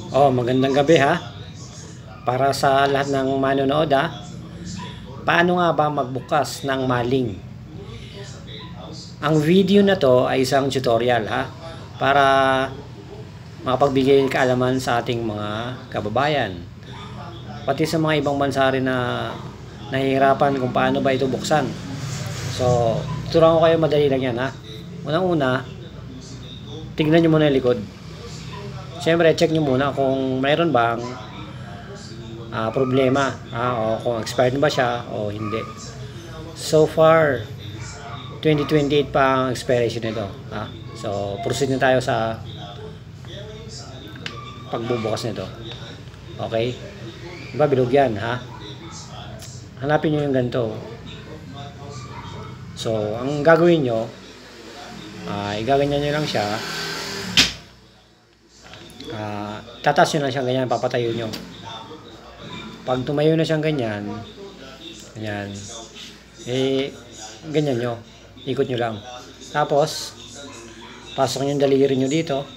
Oh, magandang gabi ha. Para sa lahat ng manonood ha. Paano nga ba magbukas ng maling? Ang video na to ay isang tutorial ha. Para makapagbigay kaalaman sa ating mga kababayan. Pati sa mga ibang bansa rin na nahihirapan kung paano ba ito buksan. So, turuan ko kayo, madali lang yan ha. Unang-una, tignan nyo muna yung likod. Siyempre, check nyo muna kung mayroon bang problema o kung expired na ba siya o hindi. So far 2028 pa ang expiration nito so proceed na tayo sa pagbubukas nito. Okay, diba bilog yan ha. Hanapin nyo yung ganito. So ang gagawin nyo igaganyan nyo lang siya, tatas nyo lang siyang ganyan, papatayo nyo. Pag tumayo na siyang ganyan, ganyan nyo, ikot nyo lang. Tapos, pasok nyo yung daliri nyo dito.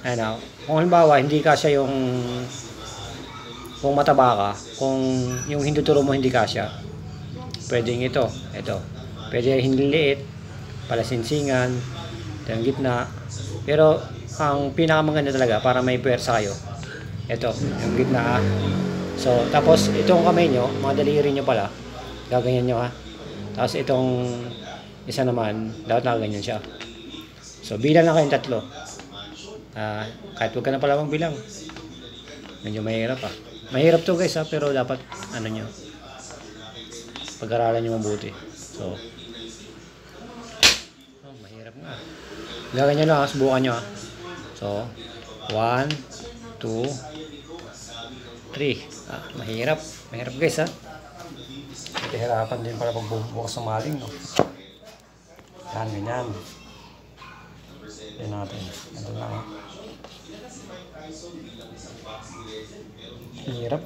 Ayan o. Kung halimbawa, hindi kasya kung mataba ka, kung yung hinduturo mo hindi kasya, pwedeng ito. Pwede hindi liit, palasinsingan, yung gitna. Pero, ang pinakamaganda talaga, para may puwersa kayo, ito, yung gitna. So, tapos itong kamay nyo, mga daliri nyo pala, gaganyan nyo ha. Tapos itong isa naman, dapat nakaganyan siya. So, bilang na kayong tatlo. Kahit huwag ka na pala magbilang. Medyo mahirap ha. Mahirap to guys ha, pero dapat ano nyo, pag-aralan nyo mabuti. So, mahirap nga. Gaganyan lang ha, subukan nyo ha. So, 1, 2, 3. Mahirap guys ha. Hirapan din pala pagbubukas ng maling no. Yan, ganyan. Yan natin. Ito lang ha. Hirap.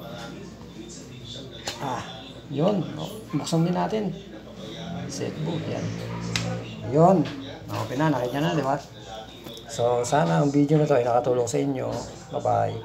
Yun. Buksan din natin. Set book. Yan. Yun. Okay na, nakita na, di ba? So, sana ang video na to ay nakatulong sa inyo. Bye-bye.